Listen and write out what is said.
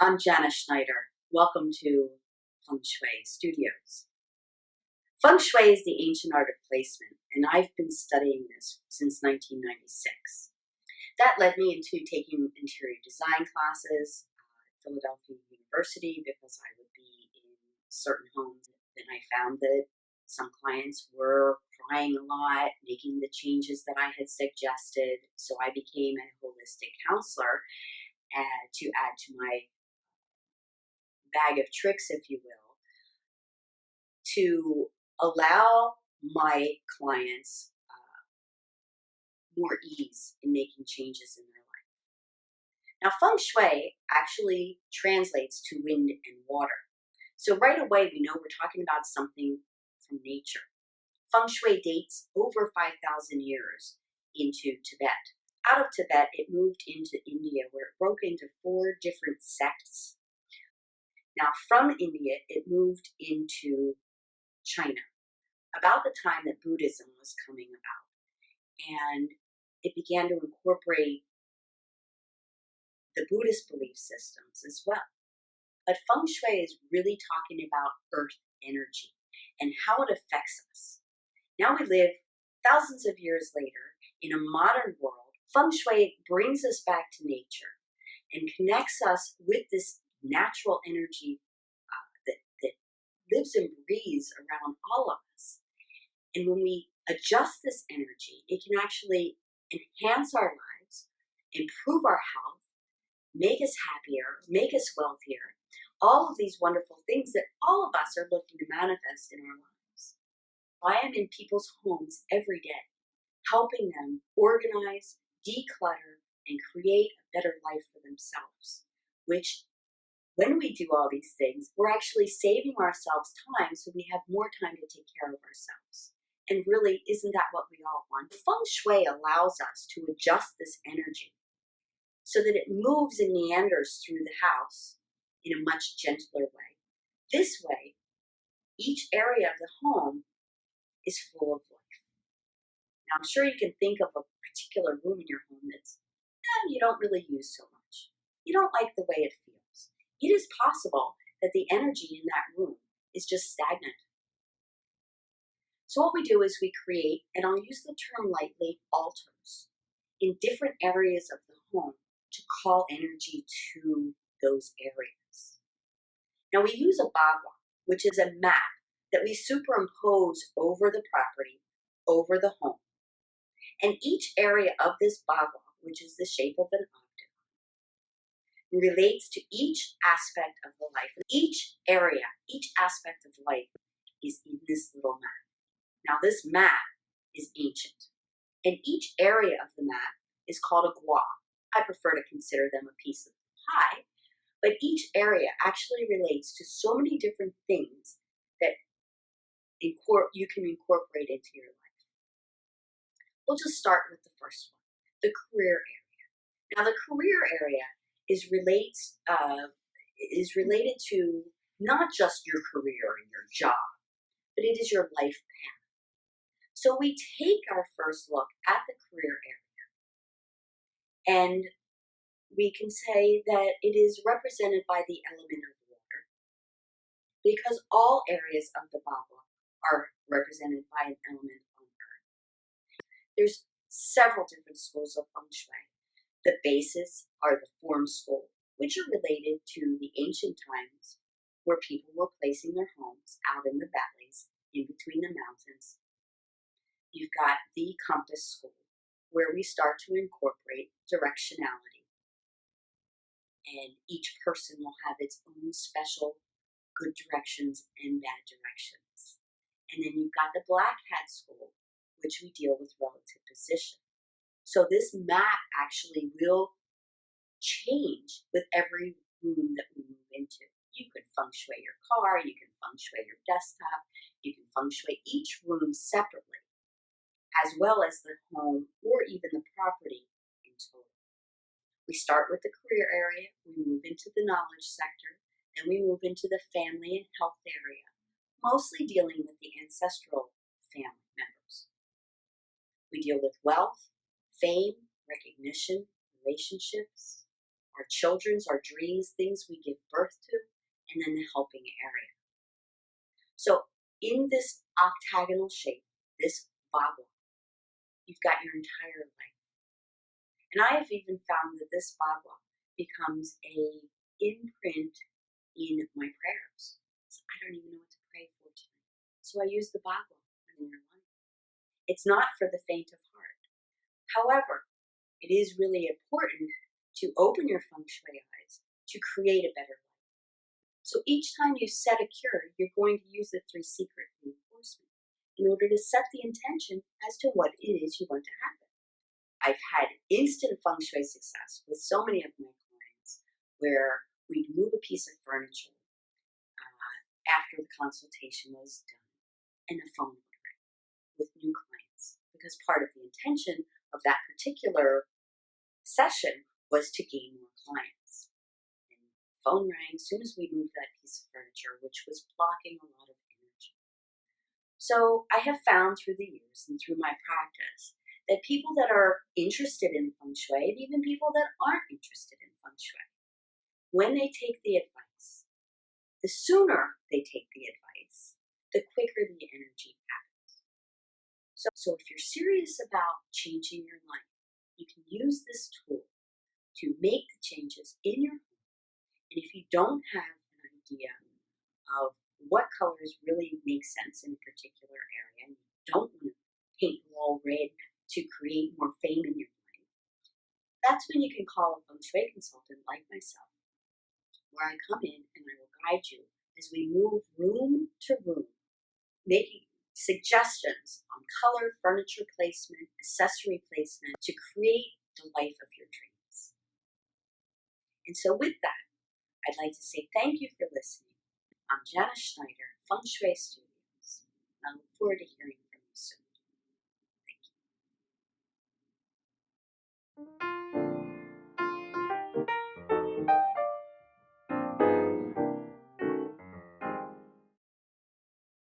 I'm Jana Schneider. Welcome to Feng Shui Studios. Feng Shui is the ancient art of placement, and I've been studying this since 1996. That led me into taking interior design classes at Philadelphia University because I would be in certain homes. And I found that some clients were crying a lot, making the changes that I had suggested. So I became a holistic counselor to add to my bag of tricks, if you will, to allow my clients more ease in making changes in their life. Now, Feng Shui actually translates to wind and water. So right away, we know we're talking about something from nature. Feng Shui dates over 5,000 years into Tibet. Out of Tibet, it moved into India, where it broke into 4 different sects. Now, from India, it moved into China about the time that Buddhism was coming about. And it began to incorporate the Buddhist belief systems as well. But Feng Shui is really talking about earth energy and how it affects us. Now we live thousands of years later in a modern world. Feng Shui brings us back to nature and connects us with this natural energy that lives and breathes around all of us. And when we adjust this energy, it can actually enhance our lives, improve our health, make us happier, make us wealthier, all of these wonderful things that all of us are looking to manifest in our lives. I am in people's homes every day, helping them organize, declutter, and create a better life for themselves, which when we do all these things, we're actually saving ourselves time so we have more time to take care of ourselves. And really, isn't that what we all want? Feng Shui allows us to adjust this energy so that it moves and meanders through the house in a much gentler way. This way, each area of the home is full of life. Now, I'm sure you can think of a particular room in your home that's you don't really use so much. You don't like the way it feels. It is possible that the energy in that room is just stagnant. So what we do is we create, and I'll use the term lightly, altars in different areas of the home to call energy to those areas. Now we use a bagua, which is a map that we superimpose over the property, over the home. And each area of this bagua, which is the shape of an octagon, relates to each aspect of the life. Each area, each aspect of life is in this little map. Now this map is ancient, and each area of the map is called a gua. I prefer to consider them a piece of pie, but each area actually relates to so many different things that you can incorporate into your life. We'll just start with the first one, the career area. Now the career area is related to not just your career and your job, but it is your life path. So we take our first look at the career area, and we can say that it is represented by the element of water, because all areas of the bagua are represented by an element on earth. There's several different schools of Feng Shui. The bases are the form school, which are related to the ancient times where people were placing their homes out in the valleys, in between the mountains. You've got the compass school, where we start to incorporate directionality. And each person will have its own special good directions and bad directions. And then you've got the black hat school, which we deal with relative position. So this map actually will change with every room that we move into. You could Feng Shui your car, you can Feng Shui your desktop, you can Feng Shui each room separately, as well as the home or even the property in total. We start with the career area, we move into the knowledge sector, and we move into the family and health area, mostly dealing with the ancestral family members. We deal with wealth, fame, recognition, relationships, our children's, our dreams, things we give birth to, and then the helping area. So in this octagonal shape, this bagua, you've got your entire life. And I have even found that this bagua becomes a imprint in my prayers. So I don't even know what to pray for tonight. So I use the bagua in their life. It's not for the faint of heart. However, it is really important to open your feng shui eyes to create a better life. So each time you set a cure, you're going to use the 3 secret reinforcement in order to set the intention as to what it is you want to happen. I've had instant feng shui success with so many of my clients where we'd move a piece of furniture after the consultation was done and the phone would ring with new clients, because part of the intention of that particular session was to gain more clients. And the phone rang as soon as we moved that piece of furniture, which was blocking a lot of energy. So I have found through the years and through my practice that people that are interested in feng shui, and even people that aren't interested in feng shui, when they take the advice, the sooner they take the advice, the quicker the energy happens. So if you're serious about changing your life, you can use this tool to make the changes in your home. And if you don't have an idea of what colors really make sense in a particular area, and you don't want to paint the wall red to create more fame in your life, that's when you can call a feng shui consultant like myself, where I come in and I will guide you as we move room to room, making suggestions on color, furniture placement, accessory placement to create the life of your dreams. And so with that, I'd like to say thank you for listening. I'm Jana Schneider, Feng Shui Studios, and I look forward to hearing from you soon. Thank you.